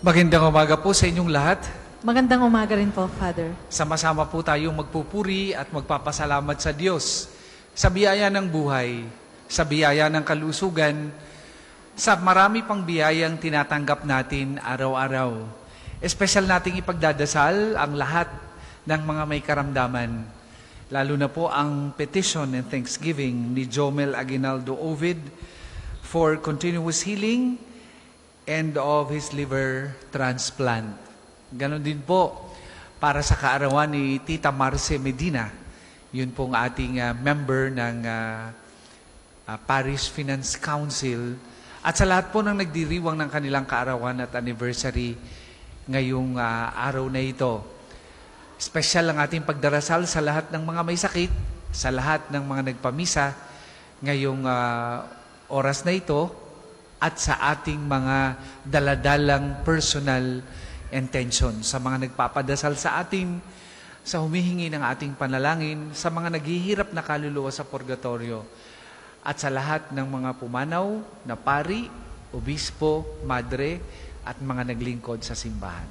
Magandang umaga po sa inyong lahat. Magandang umaga rin po, Father. Sama-sama po tayong magpupuri at magpapasalamat sa Diyos sa biyaya ng buhay, sa biyaya ng kalusugan, sa marami pang biyayang tinatanggap natin araw-araw. Espesyal nating ipagdadasal ang lahat ng mga may karamdaman, lalo na po ang petition and thanksgiving ni Jomel Aguinaldo Ovid for continuous healing and of his liver transplant. Ganon din po para sa kaarawan ni Tita Marce Medina. Yun pong ating member ng Parish Finance Council. At sa lahat po ng nagdiriwang ng kanilang kaarawan at anniversary ngayong araw na ito. Special ang ating pagdarasal sa lahat ng mga may sakit, sa lahat ng mga nagpamisa ngayong oras na ito, at sa ating mga daladalang personal intention, sa mga nagpapadasal sa atin, sa humihingi ng ating panalangin, sa mga naghihirap na kaluluwa sa purgatorio, at sa lahat ng mga pumanaw na pari, obispo, madre, at mga naglingkod sa simbahan.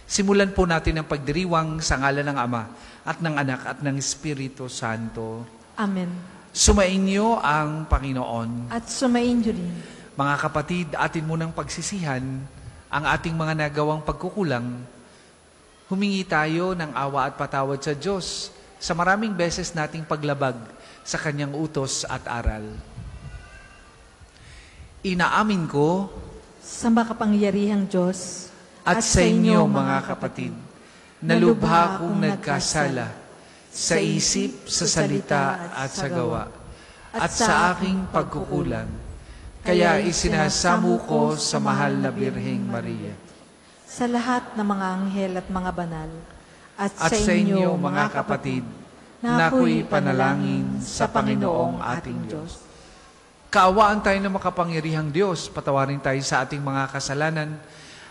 Simulan po natin ang pagdiriwang sa ngalan ng Ama, at ng Anak, at ng Espiritu Santo. Amen. Sumainyo ang Panginoon. At sumainyo rin. Mga kapatid, atin munang pagsisihan ang ating mga nagawang pagkukulang. Humingi tayo ng awa at patawad sa Diyos sa maraming beses nating paglabag sa Kanyang utos at aral. Inaamin ko sa makapangyarihang Diyos at sa inyo mga kapatid, na lubha kong nagkasala sa isip, sa salita at sa gawa, at sa aking pagkukulang. Kaya isinasamo ko sa mahal na Birheng Maria, sa lahat ng mga anghel at mga banal, at sa inyo mga kapatid, na ako'y panalangin sa Panginoong ating Diyos. Kaawaan tayo ng makapangyarihang Diyos, patawarin tayo sa ating mga kasalanan,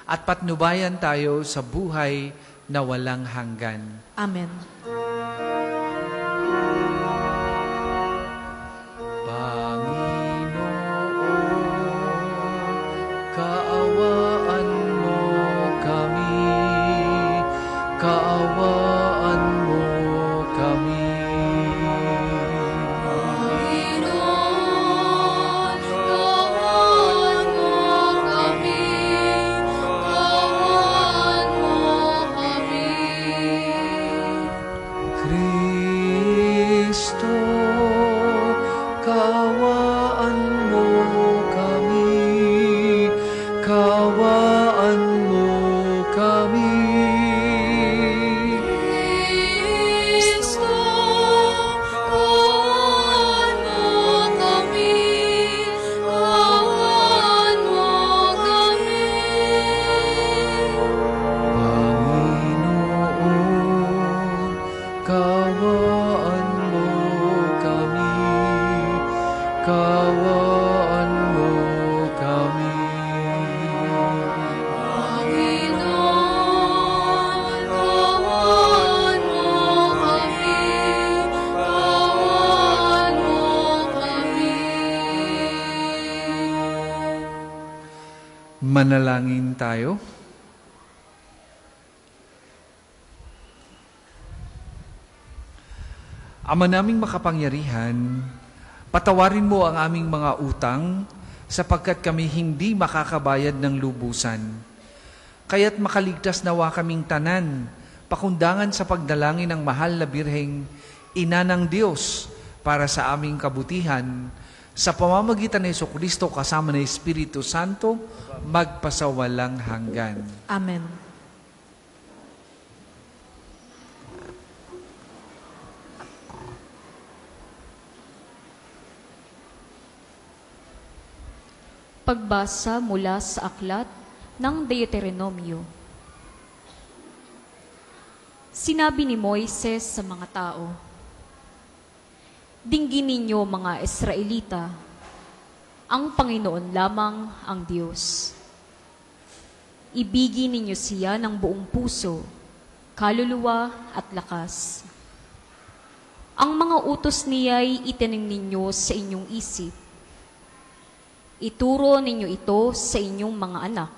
at patnubayan tayo sa buhay na walang hanggan. Amen. Manalangin tayo. Ama naming makapangyarihan, patawarin mo ang aming mga utang sapagkat kami hindi makakabayad ng lubusan. Kaya't makaligtas nawa kaming tanan, pakundangan sa pagdalangin ng mahal na Birheng Ina ng Diyos para sa aming kabutihan, sa pamamagitan ni Jesucristo kasama ng Espiritu Santo, magpasawalang hanggan. Amen. Pagbasa mula sa aklat ng Deuteronomio. Sinabi ni Moises sa mga tao, "Dinggin ninyo mga Israelita, ang Panginoon lamang ang Diyos. Ibigin ninyo siya ng buong puso, kaluluwa at lakas. Ang mga utos niya'y itanim ninyo sa inyong isip. Ituro ninyo ito sa inyong mga anak,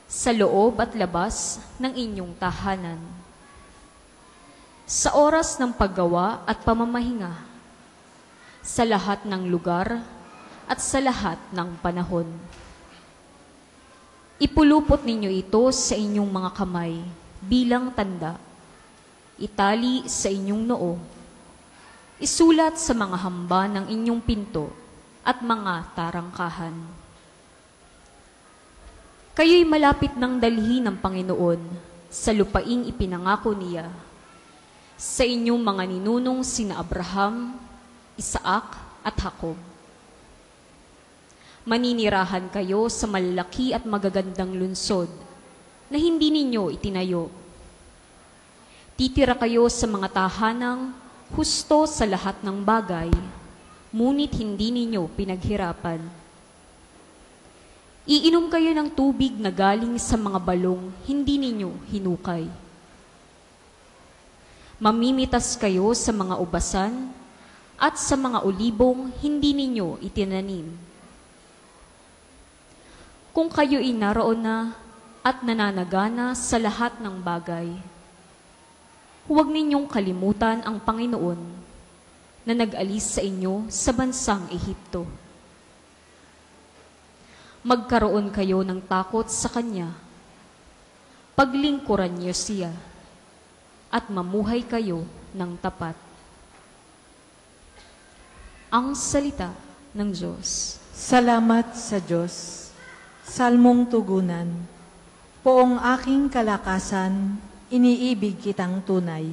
sa loob at labas ng inyong tahanan, sa oras ng paggawa at pamamahinga, sa lahat ng lugar at sa lahat ng panahon. Ipulupot ninyo ito sa inyong mga kamay bilang tanda. Itali sa inyong noo. Isulat sa mga hamba ng inyong pinto at mga tarangkahan. Kayo'y malapit ng dalhin ng Panginoon sa lupaing ipinangako niya sa inyong mga ninunong sina Abraham, Isaac at Jacob. Maninirahan kayo sa malaki at magagandang lungsod na hindi ninyo itinayo. Titira kayo sa mga tahanang husto sa lahat ng bagay, ngunit hindi ninyo pinaghirapan. Iinom kayo ng tubig na galing sa mga balong hindi ninyo hinukay. Mamimitas kayo sa mga ubasan at sa mga olibong hindi ninyo itinanim. Kung kayo'y naroon na at nananagana sa lahat ng bagay, huwag ninyong kalimutan ang Panginoon na nag-alis sa inyo sa bansang Ehipto. Magkaroon kayo ng takot sa Kanya, paglingkuran niyo siya, at mamuhay kayo ng tapat. Ang salita ng Diyos. Salamat sa Diyos. Salmong tugunan. Poong aking kalakasan, iniibig kitang tunay.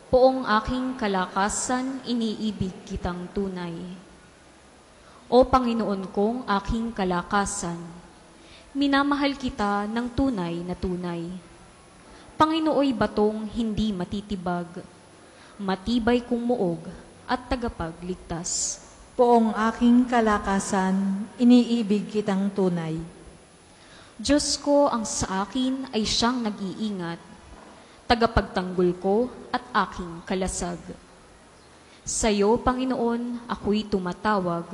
Poong aking kalakasan, iniibig kitang tunay. O Panginoon kong aking kalakasan, minamahal kita ng tunay na tunay. Panginooy batong hindi matitibag, matibay kong muog at tagapagligtas. Poong aking kalakasan, iniibig kitang tunay. Diyos ko ang sa akin ay siyang nag-iingat, tagapagtanggol ko at aking kalasag. Sa iyo, Panginoon, ako'y tumatawag.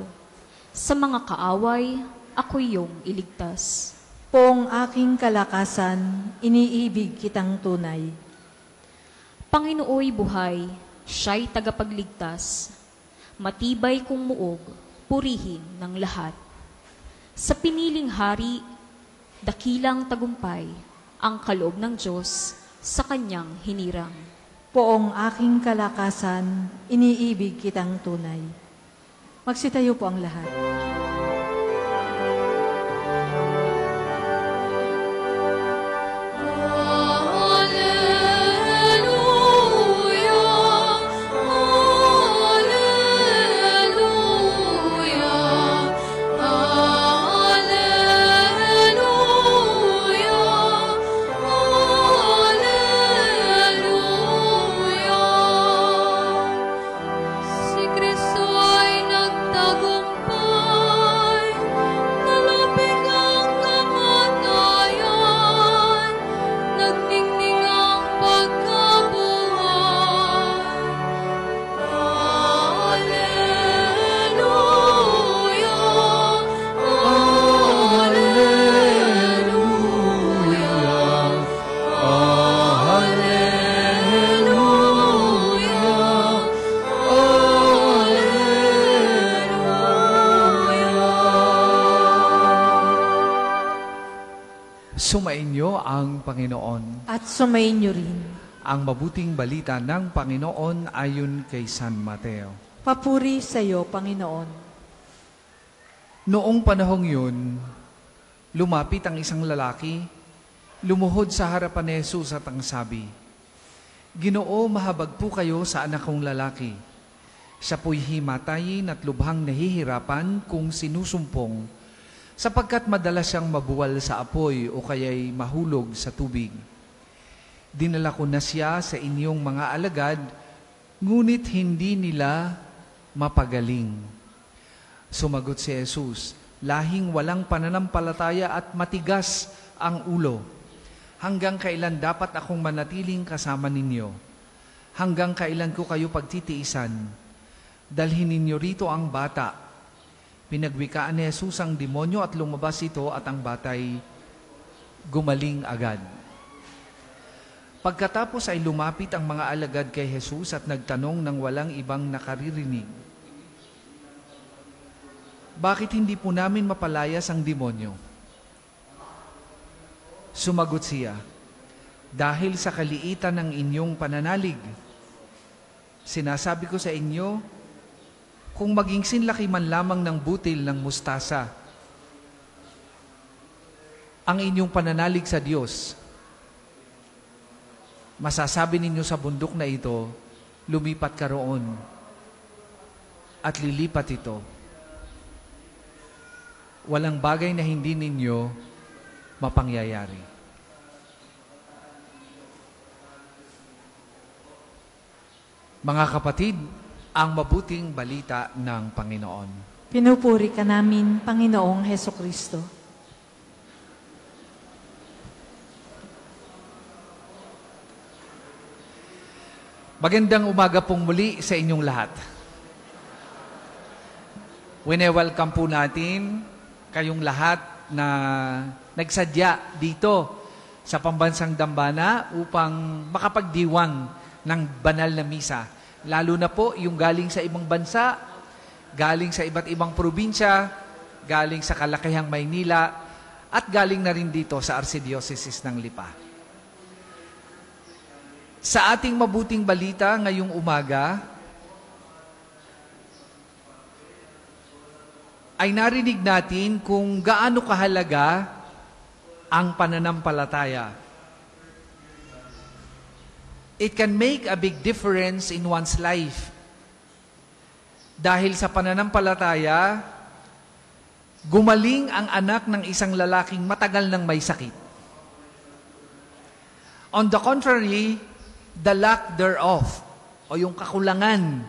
Sa mga kaaway, ako'y iyong iligtas. Poong aking kalakasan, iniibig kitang tunay. Panginooy buhay, siya'y tagapagligtas. Matibay kong muog, purihin ng lahat. Sa piniling hari, dakilang tagumpay, ang kaloob ng Diyos sa kanyang hinirang. Poong aking kalakasan, iniibig kitang tunay. Magsitayo po ang lahat. Sumainyo ang Panginoon. At sumainyo rin. Ang mabuting balita ng Panginoon ayon kay San Mateo. Papuri sa iyo, Panginoon. Noong panahong yun, lumapit ang isang lalaki, lumuhod sa harapan ni Jesus at ang sabi, Ginoo, mahabag po kayo sa anak kong lalaki. Siya po'y himatayin at lubhang nahihirapan kung sinusumpong, sapagkat madalas siyang mabuwal sa apoy o kaya'y mahulog sa tubig. Dinala ko na siya sa inyong mga alagad, ngunit hindi nila mapagaling. Sumagot si Jesus, lahing walang pananampalataya at matigas ang ulo. Hanggang kailan dapat akong manatiling kasama ninyo? Hanggang kailan ko kayo pagtitiisan? Dalhin ninyo rito ang bata. Pinagwikaan ni Jesus ang demonyo at lumabas ito at ang batay gumaling agad. Pagkatapos ay lumapit ang mga alagad kay Jesus at nagtanong ng walang ibang nakaririnig, "Bakit hindi po namin mapalayas ang demonyo?" Sumagot siya, "Dahil sa kaliitan ng inyong pananalig. Sinasabi ko sa inyo, kung maging sinlaki man lamang ng butil ng mustasa ang inyong pananalig sa Diyos, masasabi ninyo sa bundok na ito, lumipat ka roon, at lilipat ito. Walang bagay na hindi ninyo mapangyayari." Mga kapatid, ang mabuting balita ng Panginoon. Pinupuri ka namin, Panginoong Hesukristo. Magandang umaga pong muli sa inyong lahat. Wine-welcome po natin kayong lahat na nagsadya dito sa Pambansang Dambana upang makapagdiwang ng banal na misa. Lalo na po yung galing sa ibang bansa, galing sa iba't ibang probinsya, galing sa kalakihang Maynila, at galing na rin dito sa Archdiocese ng Lipa. Sa ating mabuting balita ngayong umaga, ay narinig natin kung gaano kahalaga ang pananampalataya. It can make a big difference in one's life. Dahil sa pananampalataya, gumaling ang anak ng isang lalaking matagal nang may sakit. On the contrary, the lack thereof, o yung kakulangan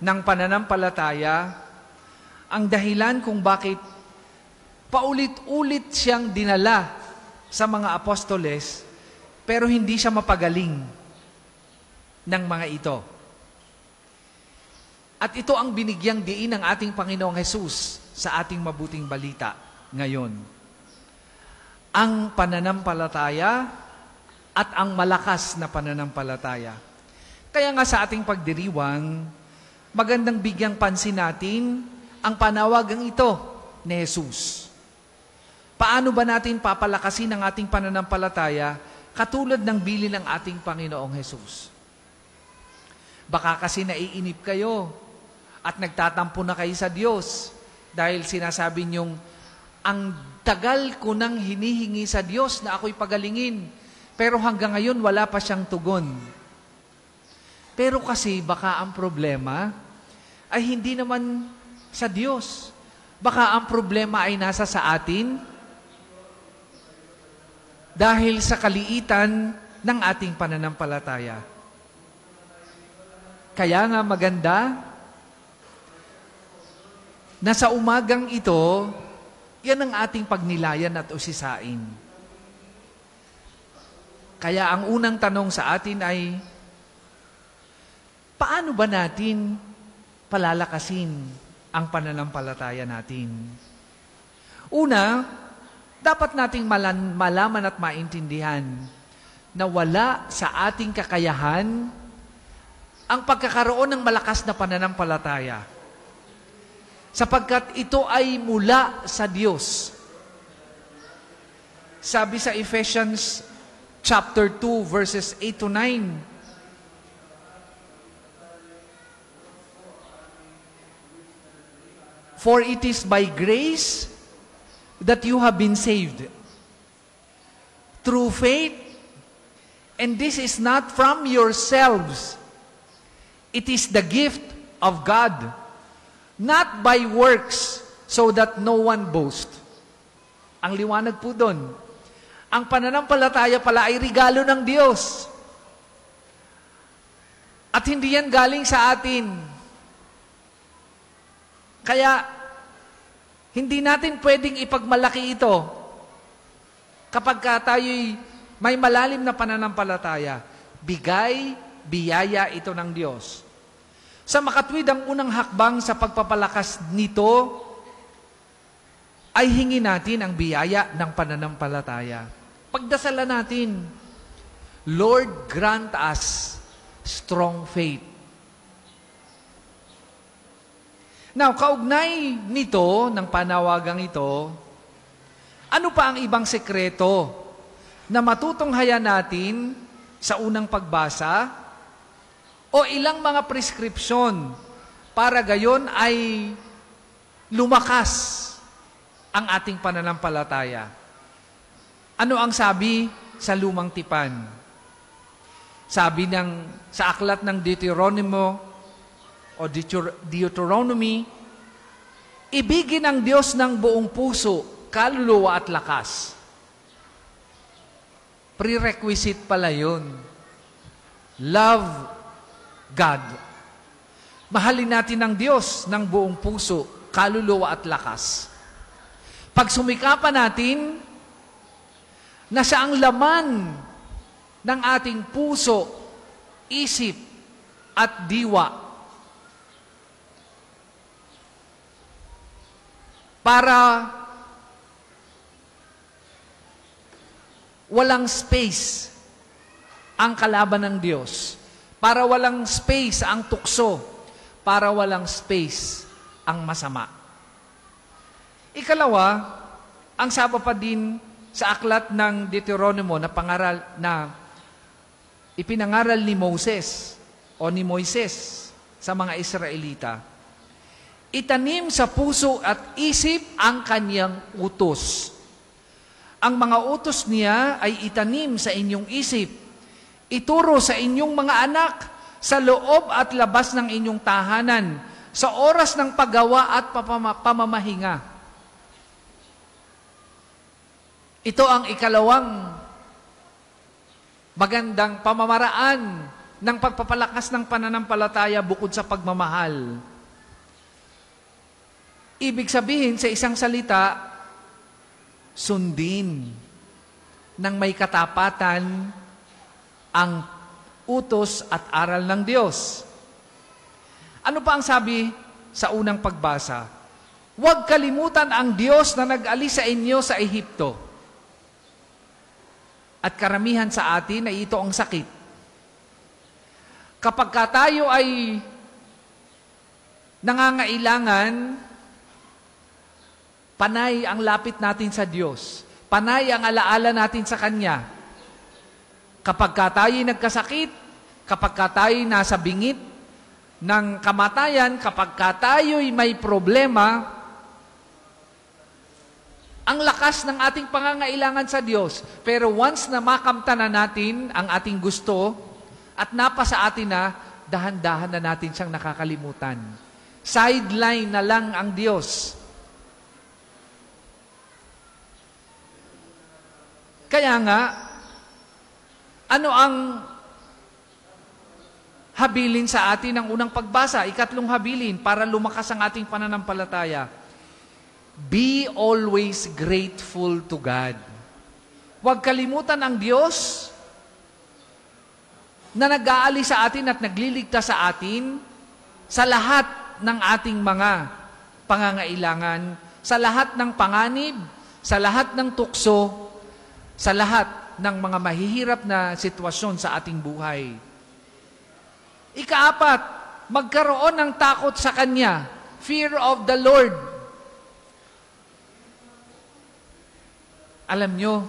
ng pananampalataya, ang dahilan kung bakit paulit-ulit siyang dinala sa mga apostoles, pero hindi siya mapagaling ng mga ito. At ito ang binigyang diin ng ating Panginoong Hesus sa ating mabuting balita ngayon. Ang pananampalataya at ang malakas na pananampalataya. Kaya nga sa ating pagdiriwang, magandang bigyang pansin natin ang panawagang ito ni Jesus. Paano ba natin papalakasin ang ating pananampalataya katulad ng bilin ng ating Panginoong Jesus? Baka kasi naiinip kayo at nagtatampo na kayo sa Diyos dahil sinasabi niyong, ang tagal ko nang hinihingi sa Diyos na ako'y pagalingin, pero hanggang ngayon wala pa siyang tugon. Pero kasi baka ang problema ay hindi naman sa Diyos. Baka ang problema ay nasa sa atin dahil sa kaliitan ng ating pananampalataya. Kaya nga maganda na sa umagang ito, yan ang ating pagnilayan at usisain. Kaya ang unang tanong sa atin ay, paano ba natin palalakasin ang pananampalataya natin? Una, dapat nating malaman at maintindihan na wala sa ating kakayahan ang pagkakaroon ng malakas na pananampalataya, sapagkat ito ay mula sa Diyos. Sabi sa Ephesians chapter 2, verses 8 to 9, "For it is by grace that you have been saved, through faith, and this is not from yourselves. It is the gift of God, not by works, so that no one boast." Ang liwanag po doon. Ang pananampalataya pala ay regalo ng Diyos. At hindi yan galing sa atin. Kaya, hindi natin pwedeng ipagmalaki ito kapag tayo'y may malalim na pananampalataya. Bigay, biyaya ito ng Diyos. Sa makatwid, ang unang hakbang sa pagpapalakas nito ay hingin natin ang biyaya ng pananampalataya. Pagdasalan natin, Lord, grant us strong faith. Now, kaugnay nito, ng panawagang ito, ano pa ang ibang sekreto na matutunghayan natin sa unang pagbasa o ilang mga prescription para gayon ay lumakas ang ating pananampalataya? Ano ang sabi sa Lumang Tipan? Sabi sa aklat ng Deuteronomy, ibigin ang Diyos ng buong puso, kaluluwa at lakas. Prerequisite pala yun. Love God. Mahalin natin ang Diyos ng buong puso, kaluluwa at lakas. Pag sumikapan natin na siya ang laman ng ating puso, isip at diwa, para walang space ang kalaban ng Diyos, para walang space ang tukso, para walang space ang masama. Ikalawa, ang saba pa din sa aklat ng Deuteronomy na ipinangaral ni Moses o ni Moises sa mga Israelita. Itanim sa puso at isip ang kanyang utos. Ang mga utos niya ay itanim sa inyong isip. Ituro sa inyong mga anak sa loob at labas ng inyong tahanan, sa oras ng paggawa at pamamahinga. Ito ang ikalawang magandang pamamaraan ng pagpapalakas ng pananampalataya bukod sa pagmamahal. Ibig sabihin sa isang salita, sundin ng may katapatan ang utos at aral ng Diyos. Ano pa ang sabi sa unang pagbasa? Huwag kalimutan ang Diyos na nag-alis sa inyo sa Ehipto. At karamihan sa atin ay ito ang sakit. Kapag tayo ay nangangailangan, panay ang lapit natin sa Diyos. Panay ang alaala natin sa Kanya. Kapag tayo nagkasakit, kapag tayo nasa bingit ng kamatayan, kapag tayo may problema, ang lakas ng ating pangangailangan sa Diyos. Pero once na makamta na natin ang ating gusto at napasa atin na, dahan-dahan na natin siyang nakakalimutan. Sideline na lang ang Diyos. Kaya nga, ano ang habilin sa atin ng unang pagbasa? Ikatlong habilin para lumakas ang ating pananampalataya. Be always grateful to God. Huwag kalimutan ang Diyos na nag-aalis sa atin at nagliligtas sa atin sa lahat ng ating mga pangangailangan, sa lahat ng panganib, sa lahat ng tukso, sa lahat ng mga mahihirap na sitwasyon sa ating buhay. Ikaapat, magkaroon ng takot sa Kanya, fear of the Lord. Alam nyo,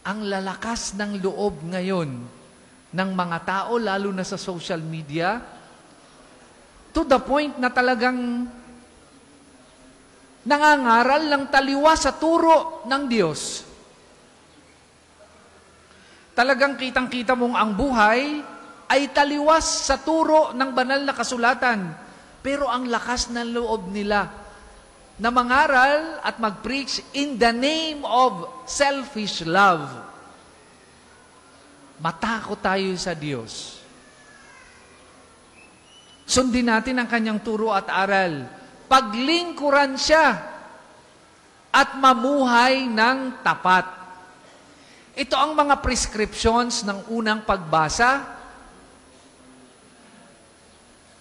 ang lalakas ng loob ngayon ng mga tao, lalo na sa social media, to the point na talagang nangangaral ng taliwas sa turo ng Diyos. Talagang kitang-kita mong ang buhay ay taliwas sa turo ng banal na kasulatan. Pero ang lakas ng loob nila na mangaral at mag-preach in the name of selfish love. Matakot tayo sa Diyos. Sundin natin ang Kanyang turo at aral. Paglingkuran siya at mamuhay ng tapat. Ito ang mga prescriptions ng unang pagbasa.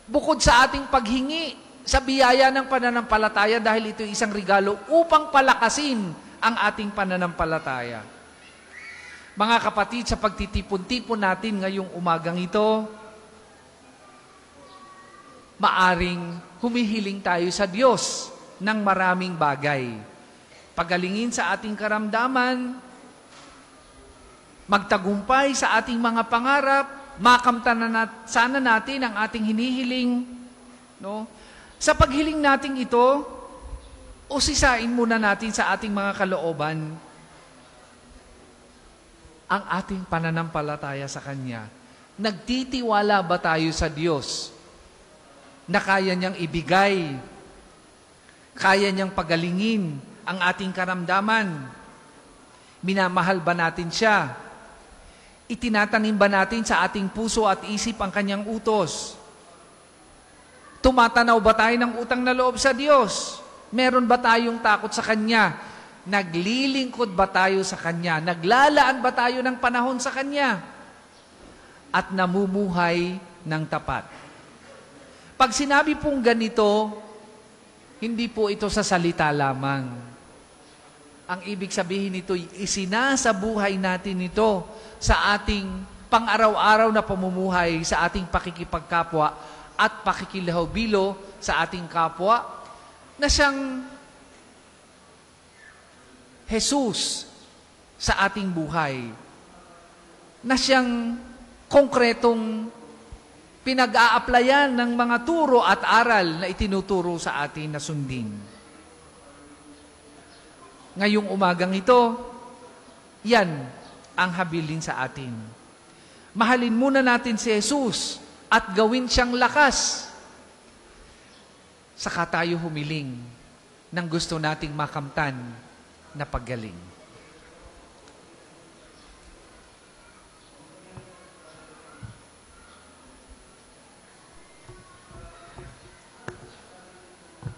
Bukod sa ating paghingi sa biyaya ng pananampalataya dahil ito isang regalo upang palakasin ang ating pananampalataya. Mga kapatid, sa pagtitipon-tipon natin ngayong umagang ito, maaring humihiling tayo sa Diyos ng maraming bagay. Pagalingin sa ating karamdaman, magtagumpay sa ating mga pangarap, makamtan na sana natin ang ating hinihiling. No? Sa paghiling natin ito, usisain muna natin sa ating mga kalooban ang ating pananampalataya sa Kanya. Nagtitiwala ba tayo sa Diyos na kaya niyang ibigay, kaya niyang pagalingin ang ating karamdaman? Minamahal ba natin siya? Itinatanim ba natin sa ating puso at isip ang Kanyang utos? Tumatanaw ba tayo ng utang na loob sa Diyos? Meron ba tayong takot sa Kanya? Naglilingkod ba tayo sa Kanya? Naglalaan ba tayo ng panahon sa Kanya? At namumuhay ng tapat. Pag sinabi pong ganito, hindi po ito sa salita lamang. Ang ibig sabihin nito, isinasabuhay natin ito sa ating pang-araw-araw na pamumuhay, sa ating pakikipagkapwa at pakikilahubilo sa ating kapwa, na siyang Jesus sa ating buhay, na siyang konkretong pinag-a-applyan ng mga turo at aral na itinuturo sa atin na sundin. Ngayong umagang ito, yan ang habilin sa atin. Mahalin muna natin si Jesus at gawin siyang lakas. Saka tayo humiling ng gusto nating makamtan na paggaling.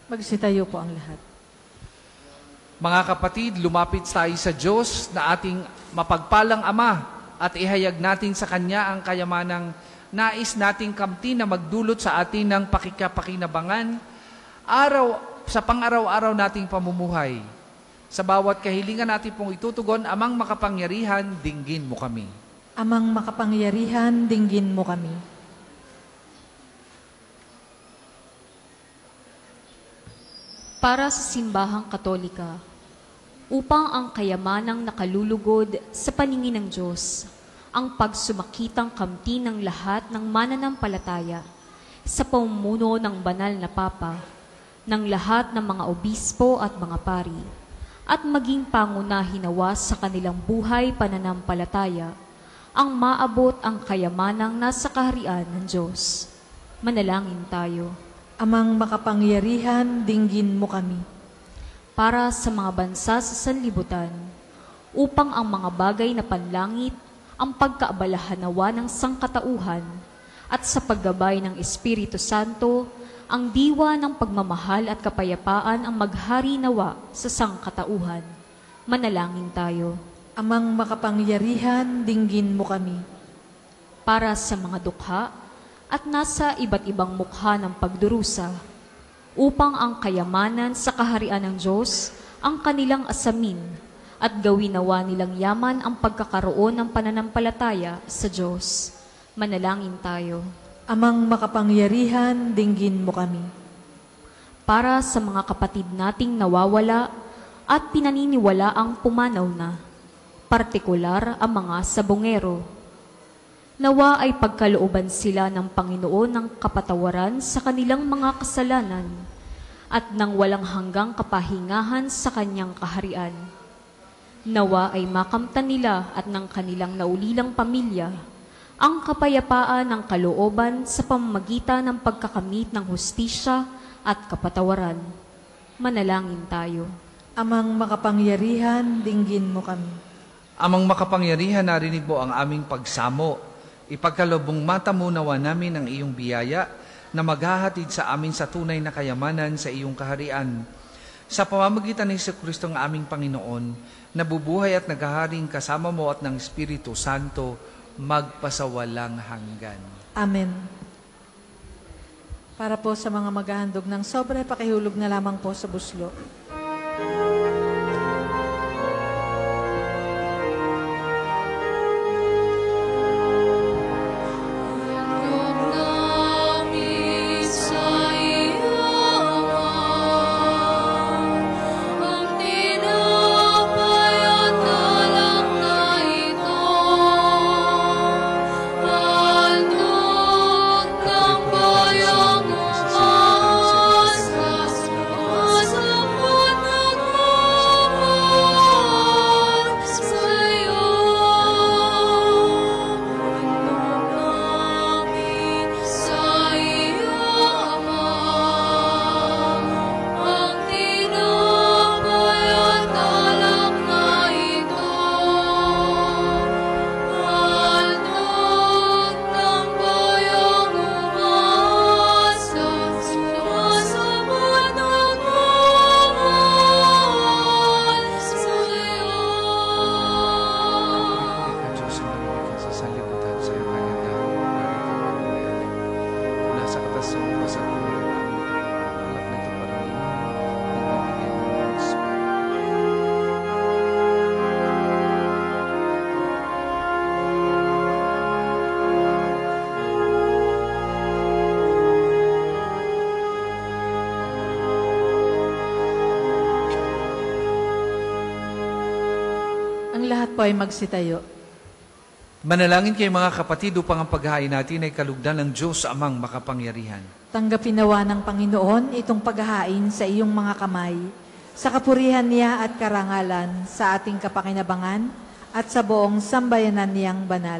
Magsitayo po ang lahat. Mga kapatid, lumapit tayo sa Diyos na ating mapagpalang Ama at ihayag natin sa Kanya ang kayamanang nais nating kamtin na magdulot sa atin ng pakikapakinabangan sa pang-araw-araw nating pamumuhay. Sa bawat kahilingan natin pong itutugon, Amang makapangyarihan, dinggin mo kami. Amang makapangyarihan, dinggin mo kami. Para sa Simbahang Katolika, upang ang kayamanang nakalulugod sa paningin ng Diyos, ang pagsumakitang kamti ng lahat ng mananampalataya sa pamumuno ng banal na Papa, ng lahat ng mga obispo at mga pari, at maging pangunahinawa sa kanilang buhay pananampalataya, ang maabot ang kayamanang nasa kaharian ng Diyos. Manalangin tayo. Amang makapangyarihan, dinggin mo kami. Para sa mga bansa sa sanlibutan, upang ang mga bagay na panlangit, ang pagkaabalahan nawa ng sangkatauhan, at sa paggabay ng Espiritu Santo, ang diwa ng pagmamahal at kapayapaan ang maghari nawa sa sangkatauhan. Manalangin tayo. Amang makapangyarihan, dinggin mo kami. Para sa mga dukha at nasa iba't ibang mukha ng pagdurusa, upang ang kayamanan sa kaharian ng Diyos ang kanilang asamin at gawin nawa nilang yaman ang pagkakaroon ng pananampalataya sa Diyos. Manalangin tayo. Amang makapangyarihan, dinggin mo kami. Para sa mga kapatid nating nawawala at pinaniniwala ang pumanaw na, partikular ang mga sabongero, nawa ay pagkalooban sila ng Panginoon ng kapatawaran sa kanilang mga kasalanan at ng walang hanggang kapahingahan sa Kanyang kaharian. Nawa ay makamtan nila at ng kanilang naulilang pamilya ang kapayapaan ng kalooban sa pamamagitan ng pagkakamit ng hustisya at kapatawaran. Manalangin tayo. Amang makapangyarihan, dinggin mo kami. Amang makapangyarihan, narinig mo ang aming pagsamo. Ipagkalubong mata mo nawa namin ang iyong biyaya na maghahatid sa amin sa tunay na kayamanan sa iyong kaharian. Sa pamamagitan ni Jesucristo ang aming Panginoon, nabubuhay at naghaharing kasama mo at ng Espiritu Santo, magpasawalang hanggan. Amen. Para po sa mga maghahandog ng sobre, pakihulog na lamang po sa buslo. Ang lahat po ay magsitayo. Manalangin kayo mga kapatid upang ang paghahain natin ay kalugdan ng Diyos amang makapangyarihan. Tanggapin nawa ng Panginoon itong paghahain sa iyong mga kamay, sa kapurihan niya at karangalan, sa ating kapakinabangan at sa buong sambayanan niyang banal.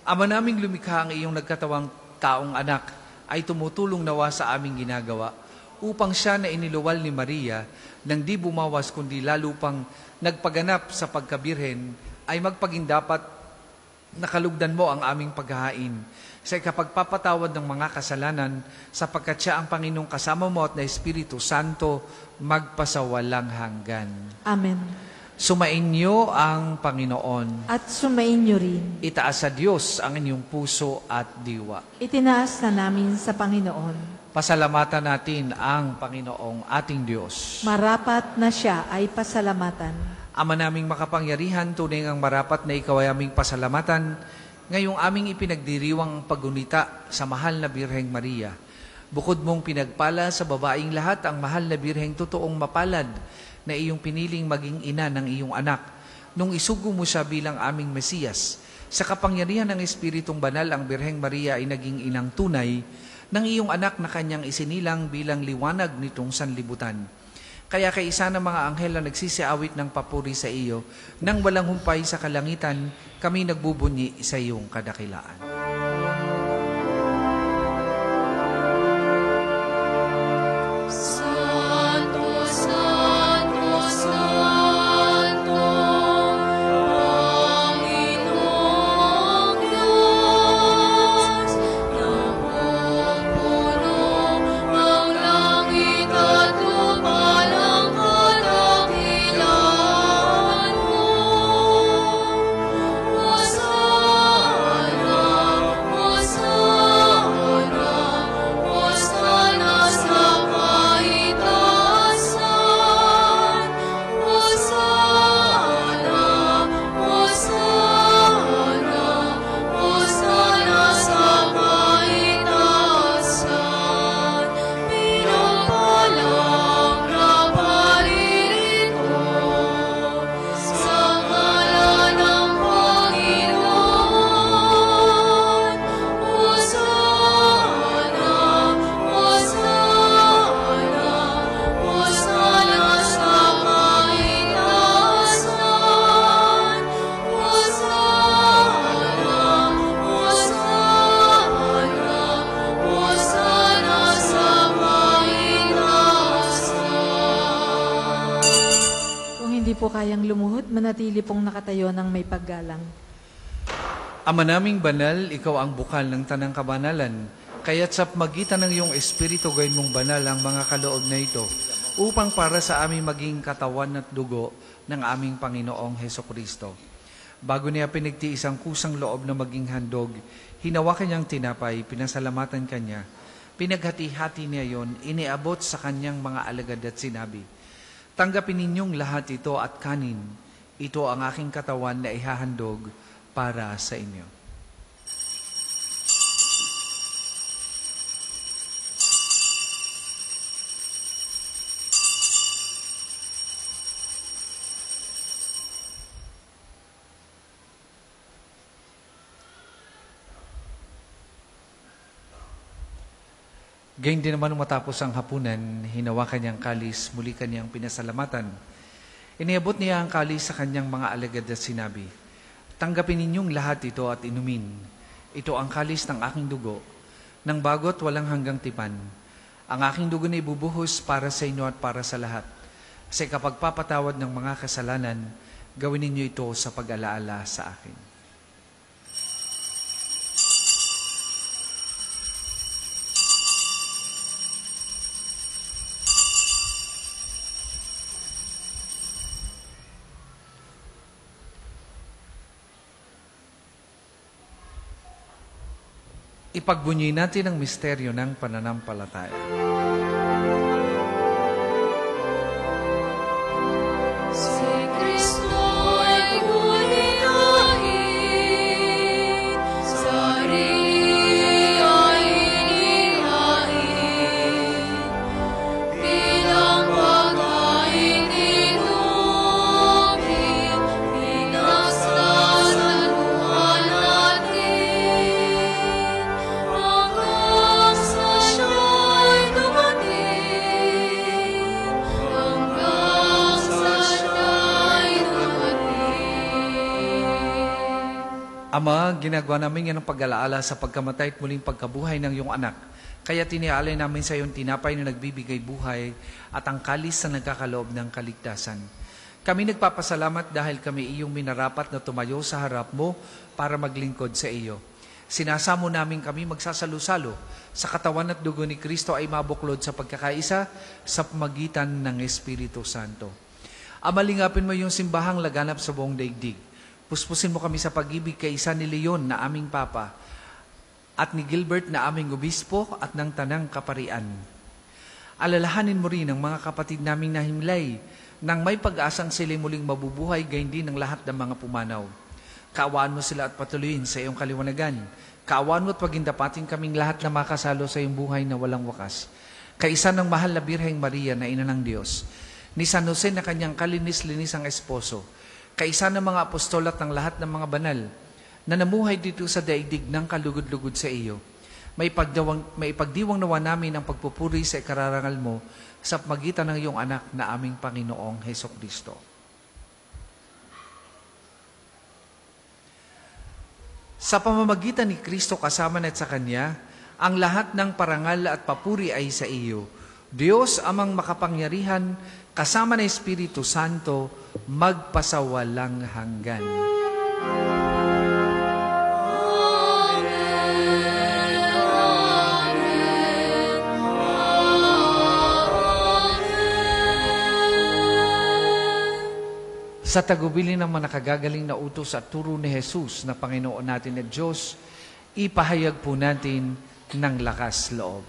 Ama naming lumikha ang iyong nagkatawang taong anak ay tumutulong nawa sa aming ginagawa upang siya na iniluwal ni Maria nang di bumawas kundi lalo pang nagpaganap sa pagkabirhen ay magpagindapat nakalugdan mo ang aming paghahain sa ikapagpapatawad ng mga kasalanan sapagkat siya ang Panginoong kasama mo at na Espiritu Santo magpasawalang hanggan. Amen. Sumainyo ang Panginoon. At sumainyo rin. Itaas sa Diyos ang inyong puso at diwa. Itinaas na namin sa Panginoon. Pasalamatan natin ang Panginoong ating Diyos. Marapat na siya ay pasalamatan. Ama naming makapangyarihan, tunay ang marapat na ikaw ay aming pasalamatan, ngayong aming ipinagdiriwang paggunita sa mahal na Birheng Maria. Bukod mong pinagpala sa babaing lahat ang mahal na Birheng totoong mapalad na iyong piniling maging ina ng iyong anak, nung isugo mo siya bilang aming Mesiyas. Sa kapangyarihan ng Espiritong Banal, ang Birheng Maria ay naging inang tunay ng iyong anak na kanyang isinilang bilang liwanag nitong sanlibutan. Kaya kaisa ng mga anghel na nagsisiawit ng papuri sa iyo, nang walang humpay sa kalangitan, kami nagbubunyi sa iyong kadakilaan. Santo, Santo, Santo, Panginoong Diyos, napupuno ang langit at lupa. po kayang lumuhod, manatili pong nakatayo ng may paggalang. Ama naming banal, ikaw ang bukal ng tanang kabanalan. Kaya't sa magitan ng iyong Espiritu, gawin mong banal ang mga kaloob na ito, upang para sa aming maging katawan at dugo ng aming Panginoong Hesukristo. Bago niya pinagtiis ang kusang loob na maging handog, hinawakan niyang tinapay, pinasalamatan kanya, pinaghati-hati niya yon, iniabot sa kanyang mga alagad at sinabi, "Tanggapin ninyong lahat ito at kanin. Ito ang aking katawan na ihahandog para sa inyo." Gayun din naman matapos ang hapunan, hinawakan niyang kalis, muli kanyang pinasalamatan. Iniabot niya ang kalis sa kanyang mga alagad at sinabi, "Tanggapin ninyong lahat ito at inumin. Ito ang kalis ng aking dugo, ng bagot walang hanggang tipan. Ang aking dugo na ibubuhos para sa inyo at para sa lahat. Sa kapagpapatawad ng mga kasalanan, gawin ninyo ito sa pag-alaala sa akin." Ipagbunyi natin ang misteryo ng pananampalataya. Si Kristo ay gunitain, sarili ay inihain, bilang pagkain inumin, pinag Ama, ginagawa namin yan ang pag-alaala sa pagkamatay at muling pagkabuhay ng iyong anak. Kaya tinialay namin sa iyong tinapay na nagbibigay buhay at ang kalis na nagkakaloob ng kaligtasan. Kami nagpapasalamat dahil kami iyong minarapat na tumayo sa harap mo para maglingkod sa iyo. Sinasamo namin kami magsasalo-salo sa katawan at dugo ni Kristo ay mabuklod sa pagkakaisa sa pamagitan ng Espiritu Santo. Ama, lingapin mo yung simbahang laganap sa buong daigdig. Puspusin mo kami sa pag-ibig kay isa ni Leon na aming Papa at ni Gilbert na aming Obispo at ng Tanang Kaparian. Alalahanin mo rin ang mga kapatid naming nahimlay nang may pag-asang sila muling mabubuhay gayon din ng lahat ng mga pumanaw. Kaawaan mo sila at patuloyin sa iyong kaliwanagan. Kaawaan mo at pagindapatin kaming lahat na makasalo sa iyong buhay na walang wakas. Kaisa ng mahal na Birheng Maria na Ina ng Diyos, ni San Jose na kanyang kalinis-linis ang esposo, kaisa ng mga apostol at ng lahat ng mga banal na namuhay dito sa daigdig ng kalugod-lugod sa iyo. May ipagdiwang nawa namin ang pagpupuri sa ikararangal mo sa pagitan ng iyong anak na aming Panginoong Hesukristo. Sa pamamagitan ni Kristo kasama na at sa Kanya, ang lahat ng parangal at papuri ay sa iyo. Diyos amang makapangyarihan, kasama ng Espiritu Santo, magpasawalang hanggan. Sa tagubilin ng mga nakagagaling na utos at turo ni Jesus na Panginoon natin at Diyos, ipahayag po natin ng lakas loob.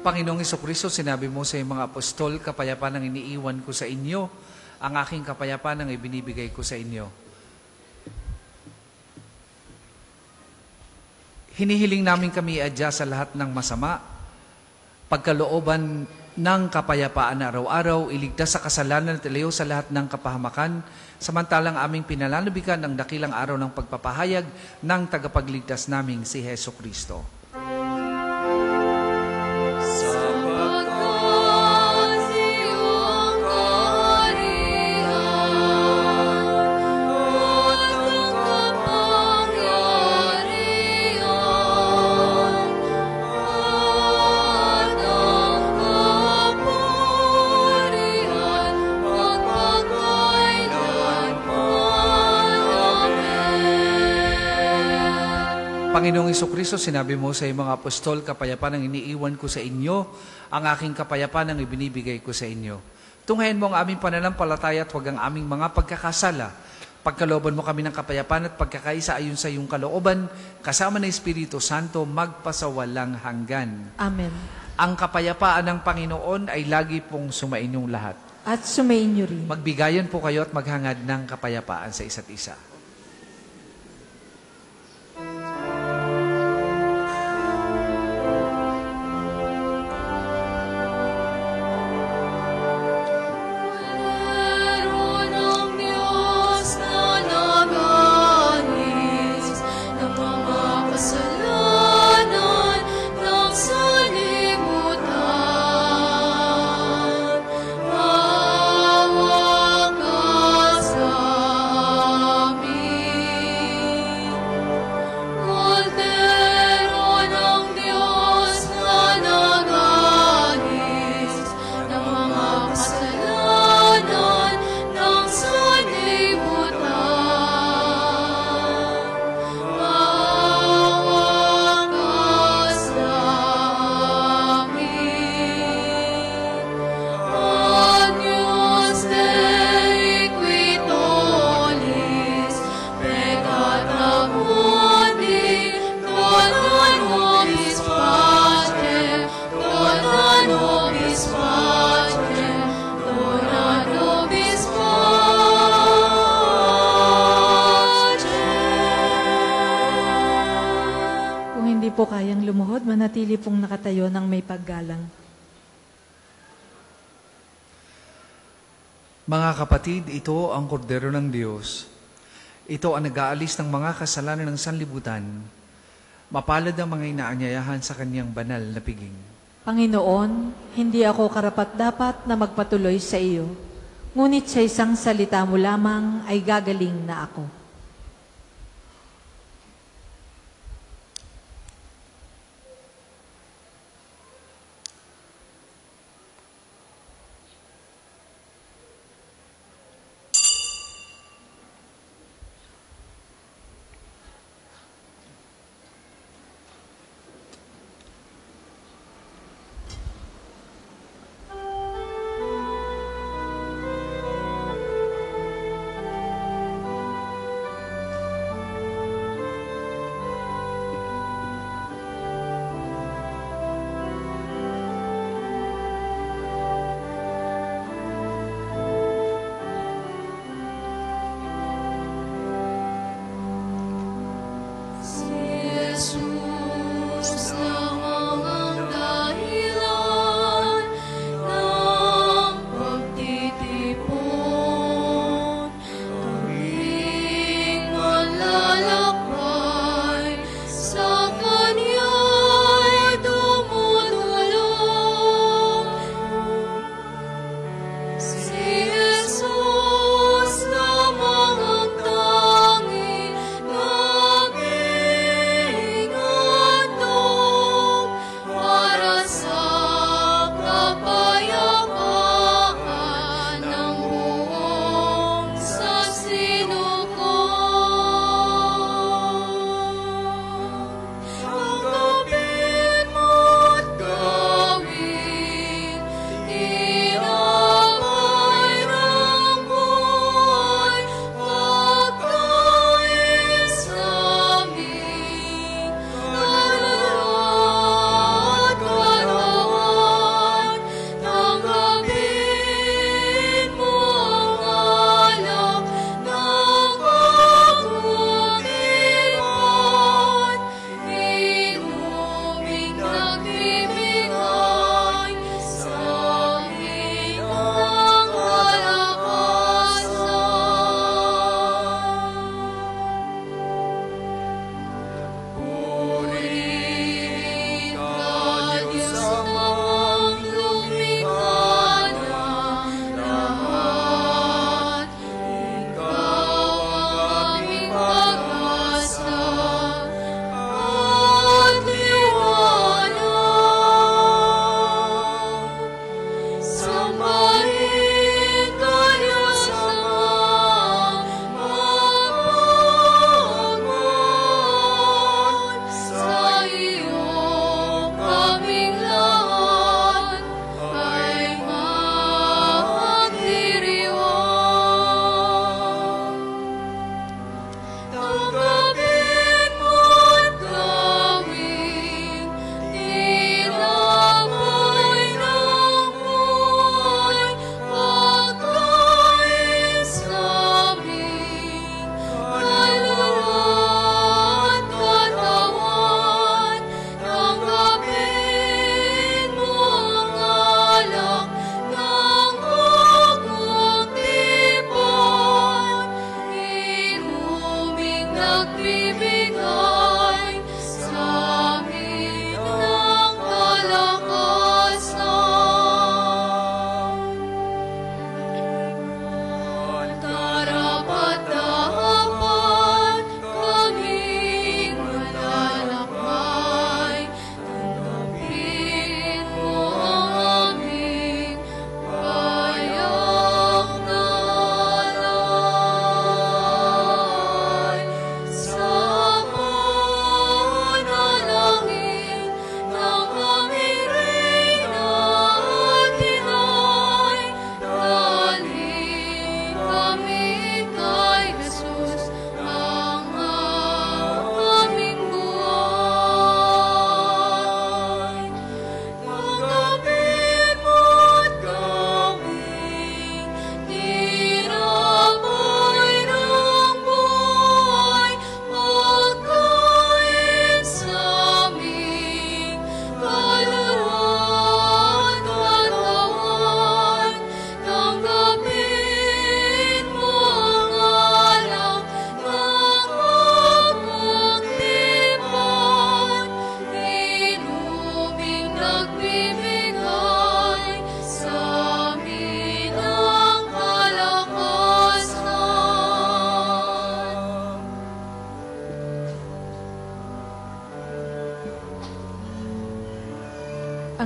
Panginoong Hesukristo, sinabi mo sa iyong mga apostol, kapayapaan ang iniiwan ko sa inyo, ang aking kapayapaan ang ibinibigay ko sa inyo. Hinihiling namin kami iadya sa lahat ng masama, pagkalooban ng kapayapaan na araw-araw, iligtas sa kasalanan at ilayo sa lahat ng kapahamakan, samantalang aming pinalalabikan ang dakilang araw ng pagpapahayag ng tagapagligtas naming si Hesukristo. Panginoong Hesukristo, sinabi mo sa iyong mga apostol, kapayapaan ang iniiwan ko sa inyo, ang aking kapayapaan ang ibinibigay ko sa inyo. Tunghayan mo ang aming pananampalataya at huwag ang aming mga pagkakasala. Pagkalooban mo kami ng kapayapaan at pagkakaisa ayon sa iyong kalooban, kasama ng Espiritu Santo, magpasawalang hanggan. Amen. Ang kapayapaan ng Panginoon ay lagi pong sumainyong lahat. At sumainyo rin. Magbigayan po kayo at maghangad ng kapayapaan sa isa't isa. po kayang lumuhod, manatili pong nakatayo ng may paggalang. Mga kapatid, ito ang kordero ng Diyos. Ito ang nag-aalis ng mga kasalanan ng sanlibutan. Mapalad ang mga inaanyayahan sa kanyang banal na piging. Panginoon, hindi ako karapat-dapat na magpatuloy sa iyo, ngunit sa isang salita mo lamang ay gagaling na ako.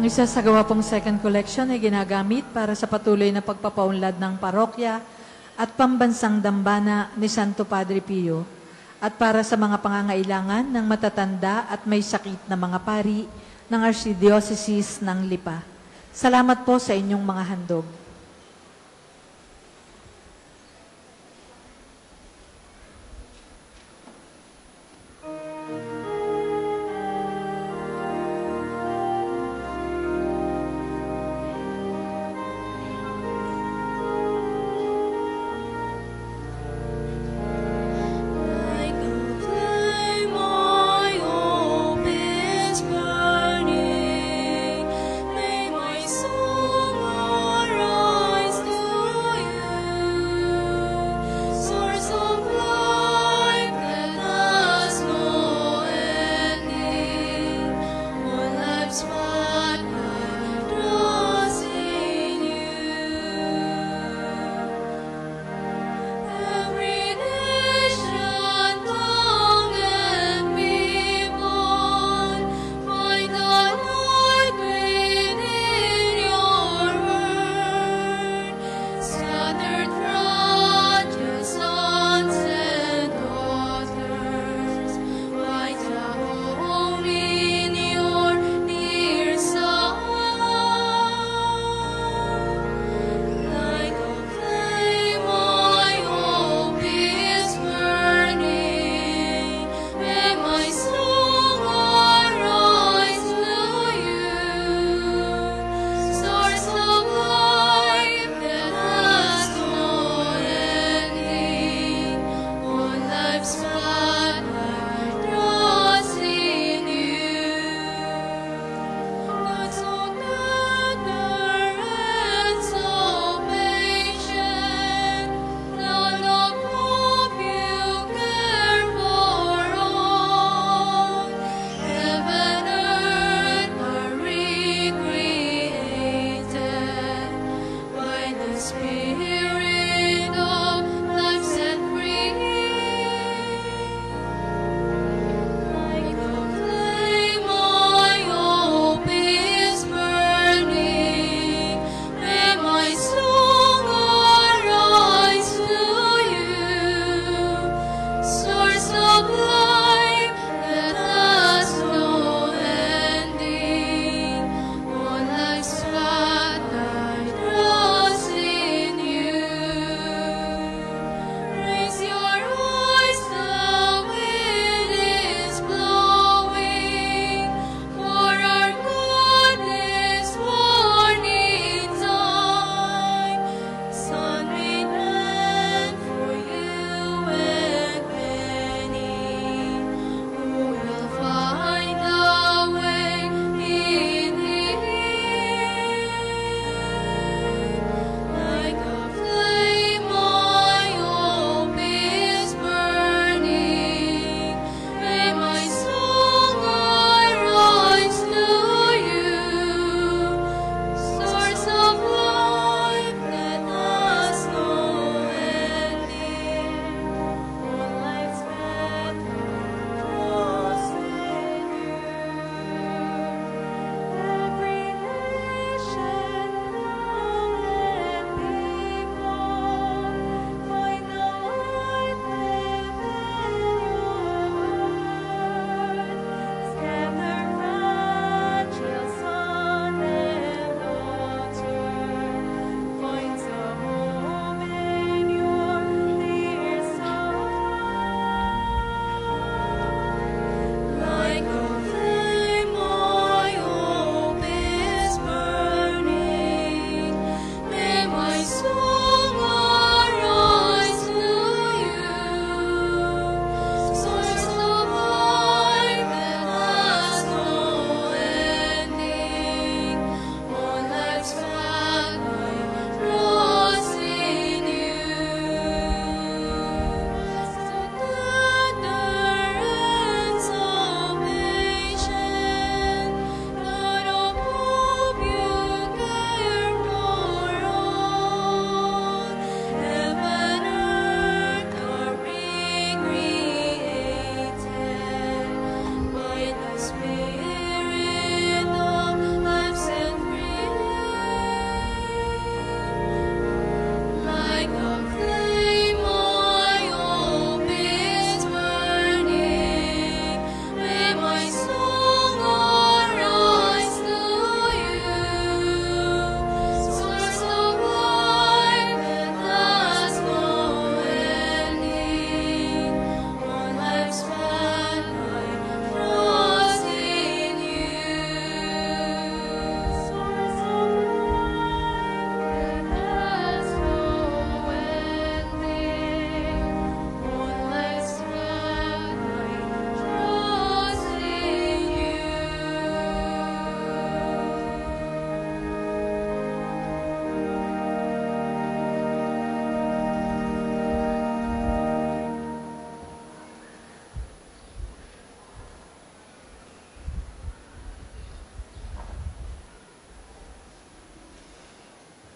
Ang isa sa gawa pong second collection ay ginagamit para sa patuloy na pagpapaunlad ng parokya at pambansang dambana ni Santo Padre Pio at para sa mga pangangailangan ng matatanda at may sakit na mga pari ng Archdiocese ng Lipa. Salamat po sa inyong mga handog. Like a flame, my hope is burning. May my song arise.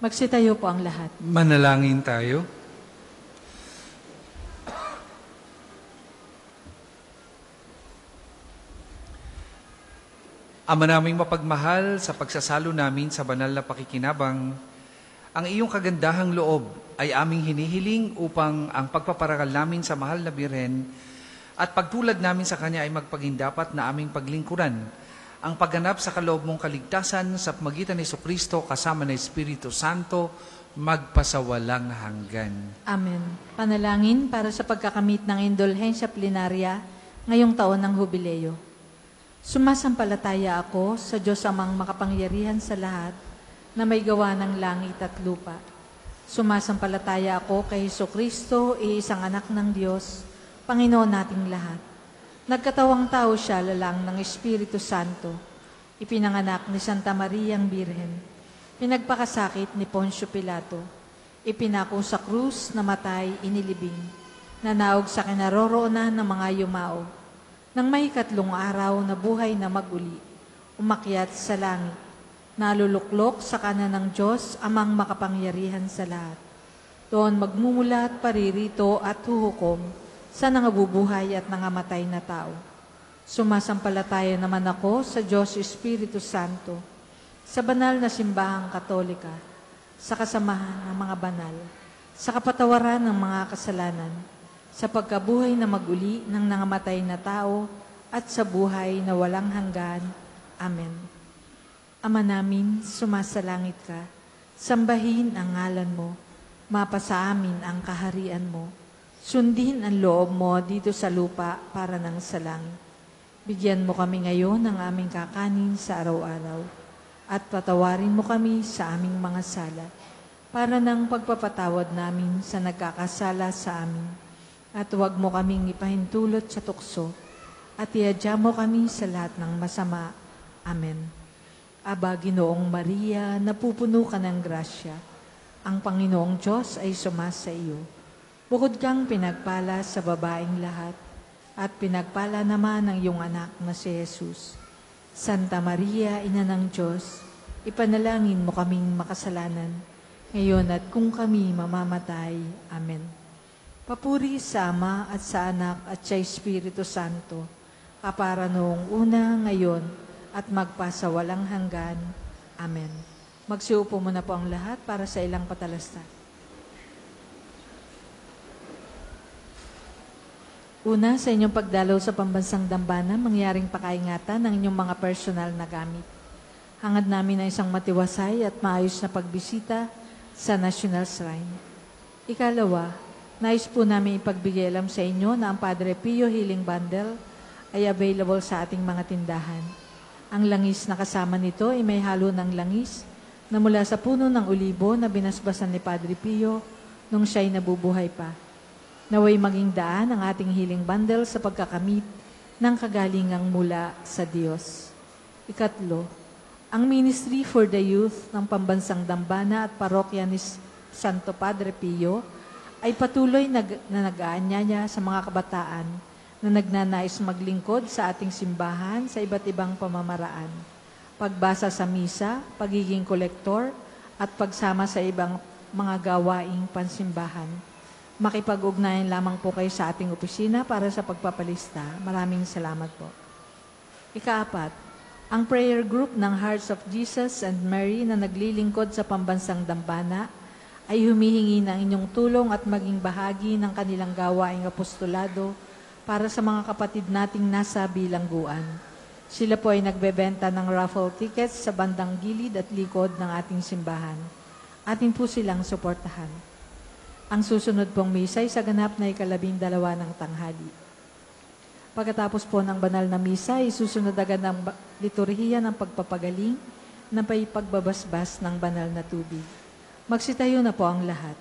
Magsitayo po ang lahat. Manalangin tayo. Ama naming mapagmahal, sa pagsasalo namin sa banal na pakikinabang, ang iyong kagandahang loob ay aming hinihiling upang ang pagpaparangal namin sa mahal na Birhen at pagtulad namin sa Kanya ay magpagindapat na aming paglingkuran ang pagganap sa kaloob mong kaligtasan sa pamagitan ni Jesucristo kasama ng Espiritu Santo magpasawalang hanggan. Amen. Panalangin para sa pagkakamit ng indulhensya plenarya ngayong taon ng Hubileo. Sumasampalataya ako sa Diyos amang makapangyarihan sa lahat na may gawa ng langit at lupa. Sumasampalataya ako kay Jesucristo, iisang anak ng Diyos, Panginoon nating lahat. Nagkatawang tao siya lalang ng Espiritu Santo. Ipinanganak ni Santa Maria ang Birhen. Pinagpakasakit ni Poncio Pilato. Ipinako sa krus, namatay, inilibing. Nanaog sa kinaroroonan ng mga yumao. Nang may 3 araw na buhay na maguli, umakyat sa langit, naluluklok sa kanan ng Diyos amang makapangyarihan sa lahat. Doon magmumula at paririto at huhukom sa nangabubuhay at nangamatay na tao. Sumasampalataya naman ako sa Diyos Espiritu Santo, sa banal na simbahang katolika, sa kasamahan ng mga banal, sa kapatawaran ng mga kasalanan, sa pagkabuhay na maguli ng nangamatay na tao at sa buhay na walang hanggan. Amen. Ama namin, sumasalangit ka, sambahin ang ngalan mo, mapasa amin ang kaharian mo, sundin ang loob mo dito sa lupa para nang sa langit. Bigyan mo kami ngayon ng aming kakanin sa araw-araw at patawarin mo kami sa aming mga sala para nang pagpapatawad namin sa nagkakasala sa amin. At huwag mo kaming ipahintulot sa tukso at iadya mo kami sa lahat ng masama. Amen. Aba, Ginoong Maria, napupuno ka ng grasya. Ang Panginoong Diyos ay sumasa iyo. Bukod kang pinagpala sa babaeng lahat, at pinagpala naman ang iyong anak na si Jesus. Santa Maria, Ina ng Diyos, ipanalangin mo kaming makasalanan, ngayon at kung kami mamamatay. Amen. Papuri sa Ama at sa Anak at sa Espiritu Santo, kapara noong una, ngayon, at magpasawalang hanggan. Amen. Magsiupo muna po ang lahat para sa ilang patalastan. Una, sa inyong pagdalaw sa pambansang dambana, mangyaring pakaingatan ng inyong mga personal na gamit. Hangad namin na isang matiwasay at maayos na pagbisita sa National Shrine. Ikalawa, nais po namin ipagbigay alam sa inyo na ang Padre Pio Healing Bundle ay available sa ating mga tindahan. Ang langis na kasama nito ay may halo ng langis na mula sa puno ng olibo na binasbasan ni Padre Pio nung siya'y nabubuhay pa. Naway maging daan ang ating healing bundle sa pagkakamit ng kagalingang mula sa Diyos. Ikatlo, ang Ministry for the Youth ng Pambansang Dambana at Parokya ni Santo Padre Pio ay patuloy na nag-aanyaya sa mga kabataan na nagnanais maglingkod sa ating simbahan sa iba't ibang pamamaraan. Pagbasa sa misa, pagiging kolektor, at pagsama sa ibang mga gawaing pansimbahan. Makipag-ugnayan lamang po kayo sa ating opisina para sa pagpapalista. Maraming salamat po. Ikaapat, ang prayer group ng Hearts of Jesus and Mary na naglilingkod sa Pambansang Dambana ay humihingi ng inyong tulong at maging bahagi ng kanilang gawaing apostolado para sa mga kapatid nating nasa bilangguan. Sila po ay nagbebenta ng raffle tickets sa bandang gilid at likod ng ating simbahan. Atin po silang suportahan. Ang susunod pong misa ay sa ganap na 12 ng tanghali. Pagkatapos po ng banal na misa, isusunod agad ng liturhiya ng pagpapagaling na may pagbabasbas ng banal na tubig. Magsitayo na po ang lahat.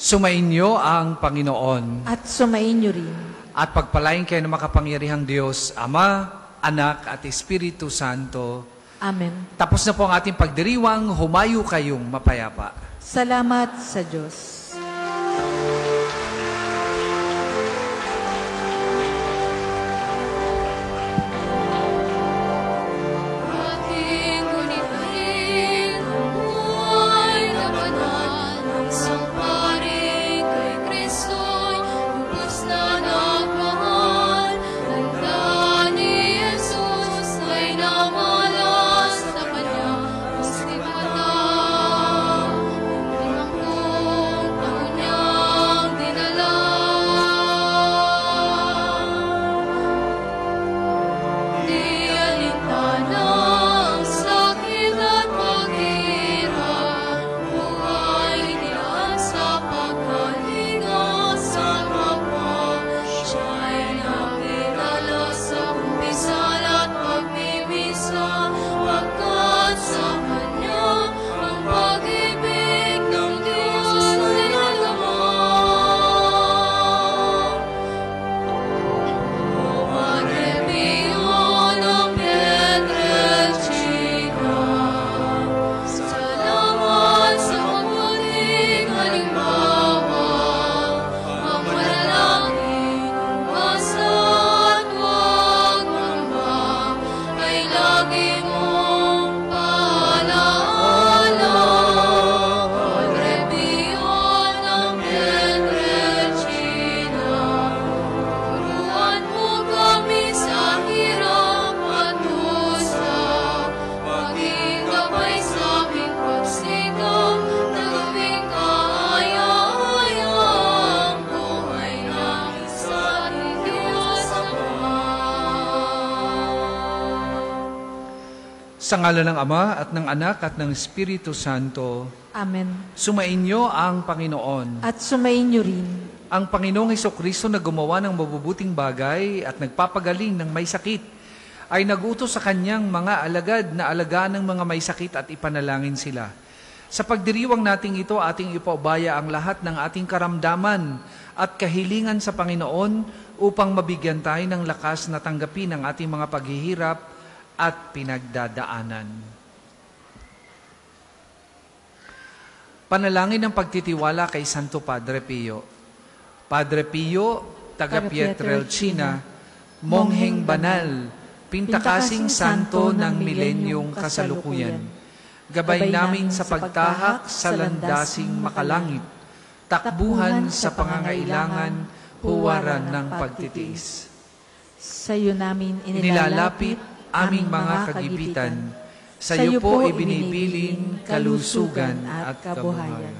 Sumainyo ang Panginoon. At sumainyo rin. At pagpalain kayo ng makapangyarihang Diyos, Ama, Anak at Espiritu Santo. Amen. Tapos na po ang ating pagdiriwang, humayo kayong mapayapa. Salamat sa Diyos. Sa ngalan ng Ama at ng Anak at ng Espiritu Santo, Amen. sumainyo ang Panginoon. At sumainyo rin. Ang Panginoong Hesukristo na gumawa ng mabubuting bagay at nagpapagaling ng may sakit, ay nagutos sa kanyang mga alagad na alagaan ng mga may sakit at ipanalangin sila. Sa pagdiriwang nating ito, ating ipaubaya ang lahat ng ating karamdaman at kahilingan sa Panginoon upang mabigyan tayo ng lakas na tanggapin ang ating mga paghihirap at pinagdadaanan. Panalangin ng pagtitiwala kay Santo Padre Pio. Padre Pio, taga Pietrelcina, mongheng banal, pintakasing santo ng milenyong kasalukuyan. Gabay namin sa pagtahak sa landasing makalangit, takbuhan sa pangangailangan, huwaran ng pagtitiis. Sa iyo namin Nilalapit aming mga kagipitan, sa iyo po ibinibilin kalusugan at kabuhayan.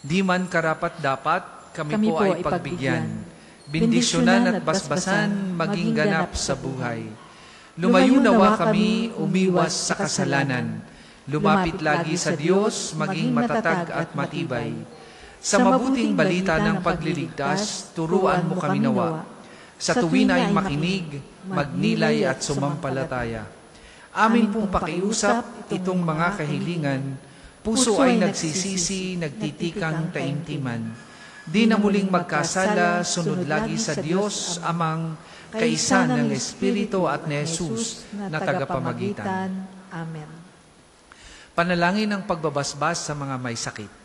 Di man karapat-dapat, kami po ay pagbigyan. Bendisyonan at basbasan, maging ganap sa buhay. Lumayo nawa kami, umiwas sa kasalanan. Lumapit lagi sa Diyos, maging matatag at matibay. Sa mabuting balita ng pagliligtas, turuan mo kami nawa. Sa tuwin ay makinig, magnilay at sumampalataya. Amin pong pakiusap itong mga kahilingan, puso ay nagsisisi, nagtitikang taimtiman. Di na muling magkasala, sunod lagi sa Diyos, Amang, kaisa ng Espiritu at ni Jesus na tagapamagitan. Amen. Panalangin ng pagbabasbas sa mga may sakit.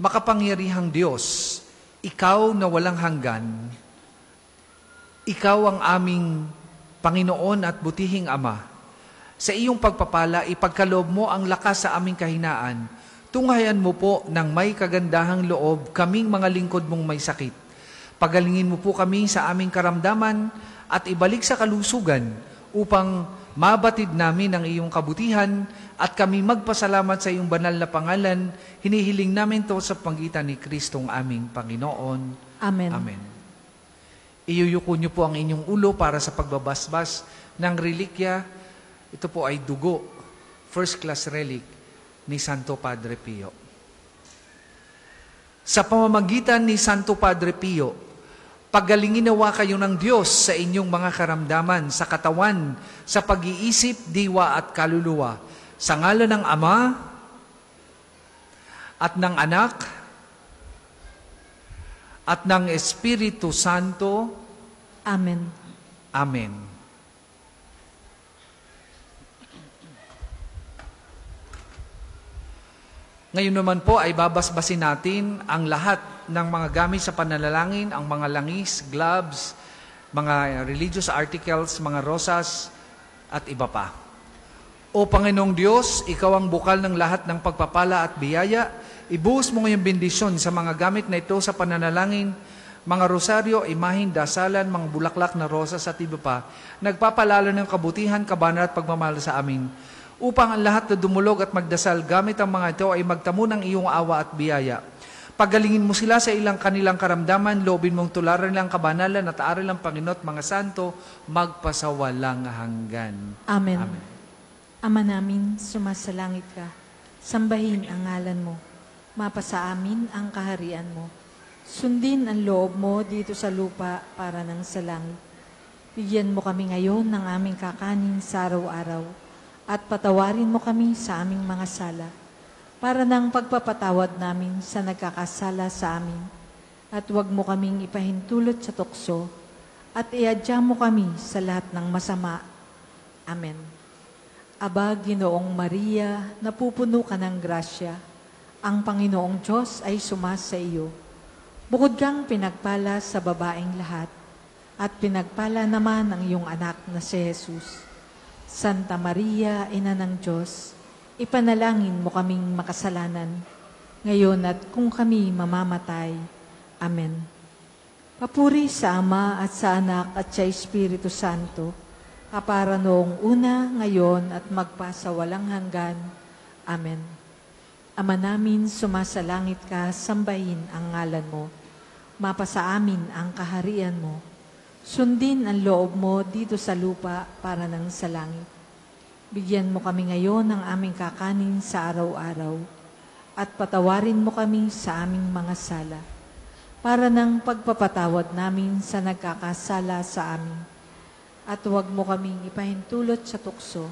Makapangyarihang Diyos, Ikaw na walang hanggan, Ikaw ang aming Panginoon at butihing Ama. Sa iyong pagpapala, ipagkaloob mo ang lakas sa aming kahinaan. Tunghayan mo po ng may kagandahang loob kaming mga lingkod mong may sakit. Pagalingin mo po kami sa aming karamdaman at ibalik sa kalusugan upang mabatid namin ang iyong kabutihan at kami magpasalamat sa iyong banal na pangalan. Hinihiling namin to sa pagitan ni Kristong aming Panginoon. Amen. Amen. Iyuyuko niyo po ang inyong ulo para sa pagbabasbas ng relikya. Ito po ay dugo, first class relic ni Santo Padre Pio. Sa pamamagitan ni Santo Padre Pio, paggalingin nawa kayo ng Diyos sa inyong mga karamdaman, sa katawan, sa pag-iisip, diwa at kaluluwa. Sa ngalan ng Ama at ng Anak at ng Espiritu Santo. Amen. Amen. Ngayon naman po ay babasbasin natin ang lahat ng mga gamit sa pananalangin, ang mga langis, gloves, mga religious articles, mga rosas, at iba pa. O Panginoong Diyos, Ikaw ang bukal ng lahat ng pagpapala at biyaya. Ibuhos mo ngayong bendisyon sa mga gamit na ito sa pananalangin, mga rosaryo, imahin, dasalan, mga bulaklak na rosas at iba pa, nagpapalalo ng kabutihan, kabanalan at pagmamahal sa amin, upang ang lahat na dumulog at magdasal gamit ang mga ito ay magtamo ng iyong awa at biyaya. Pagalingin mo sila sa ilang kanilang karamdaman, loobin mong tularan lang kabanalan at aral ng Panginoon at mga santo, magpasawalang hanggan. Amen. Amen. Ama namin, sumasalangit ka. Sambahin ang ngalan mo. Mapasa amin ang kaharian mo. Sundin ang loob mo dito sa lupa para ng sa langit. Bigyan mo kami ngayon ng aming kakanin sa araw-araw at patawarin mo kami sa aming mga sala para ng pagpapatawad namin sa nagkakasala sa amin. At huwag mo kaming ipahintulot sa tukso at iadya mo kami sa lahat ng masama. Amen. Aba, Ginoong Maria, napupuno ka ng grasya. Ang Panginoong Diyos ay sumasa iyo. Bukod kang pinagpala sa babaeng lahat, at pinagpala naman ang iyong anak na si Jesus. Santa Maria, Ina ng Diyos, ipanalangin mo kaming makasalanan, ngayon at kung kami mamamatay. Amen. Papuri sa Ama at sa Anak at sa Espiritu Santo, kapara noong una, ngayon at magpasawalang hanggan. Amen. Ama namin, sumasalangit ka, sambahin ang ngalan mo. Mapasa amin ang kaharian mo. Sundin ang loob mo dito sa lupa para ng sa langit. Bigyan mo kami ngayon ng aming kakanin sa araw-araw at patawarin mo kami sa aming mga sala para ng pagpapatawad namin sa nagkakasala sa amin. At huwag mo kaming ipahintulot sa tukso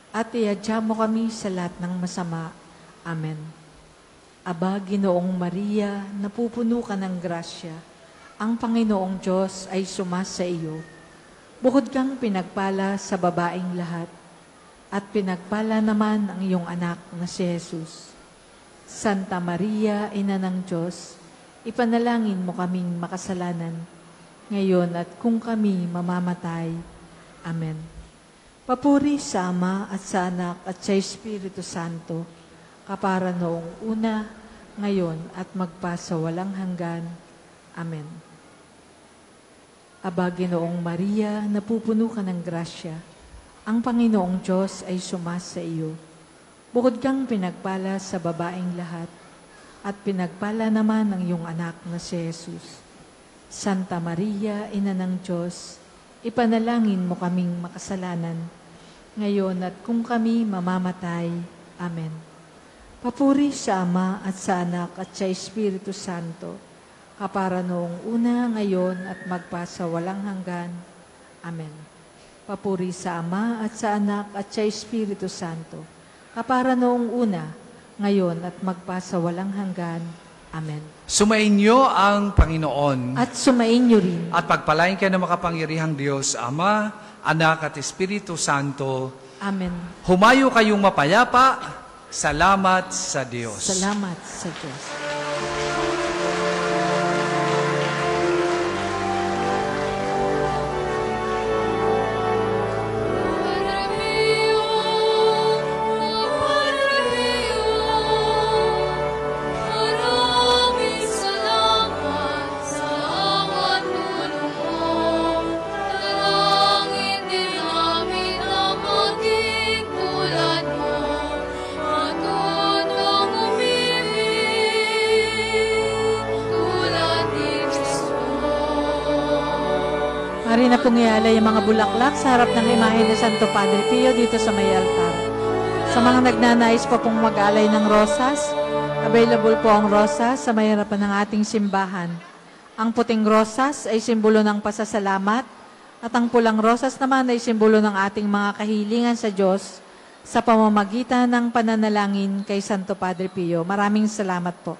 at iadya mo kami sa lahat ng masama. Amen. Aba, Ginoong Maria, napupuno ka ng grasya. Ang Panginoong Diyos ay sumasa iyo. Bukod kang pinagpala sa babaeng lahat, at pinagpala naman ang iyong anak na si Jesus. Santa Maria, Ina ng Diyos, ipanalangin mo kaming makasalanan, ngayon at kung kami mamamatay. Amen. Papuri sa Ama at sa Anak at sa Espiritu Santo, kapara noong una, ngayon at magpa sa walang hanggan. Amen. Aba, Ginoong Maria, napupuno ka ng grasya. Ang Panginoong Diyos ay sumasa iyo. Bukod kang pinagpala sa babaeng lahat, at pinagpala naman ang iyong anak na si Jesus. Santa Maria, Ina ng Diyos, ipanalangin mo kaming makasalanan, ngayon at kung kami mamamatay. Amen. Papuri sa Ama at sa Anak at sa Espiritu Santo, kapara noong una, ngayon, at magpa sa walang hanggan. Amen. Papuri sa Ama at sa Anak at sa Espiritu Santo, kapara noong una, ngayon, at magpa sa walang hanggan. Amen. Sumainyo ang Panginoon. At sumainyo rin. At pagpalain kayo ng makapangyarihang Diyos, Ama, Anak at Espiritu Santo. Amen. Humayo kayong mapayapa. Salamat sa Diyos. Salamat sa Diyos. Maraming salamat sa bawat tulong mo. Dalangin din namin na maging tulad mo. Matutong umibig tulad ni Kristo. Mari na pong ialay ang mga bulaklak sa harap ng imahe ni Santo Padre Pio dito sa may altar. Sa mga nagnanais pa pong mag-alay ng rosas, available po ang rosas sa may harapan ng ating simbahan. Ang puting rosas ay simbolo ng pasasalamat at ang pulang rosas naman ay simbolo ng ating mga kahilingan sa Diyos sa pamamagitan ng pananalangin kay Santo Padre Pio. Maraming salamat po.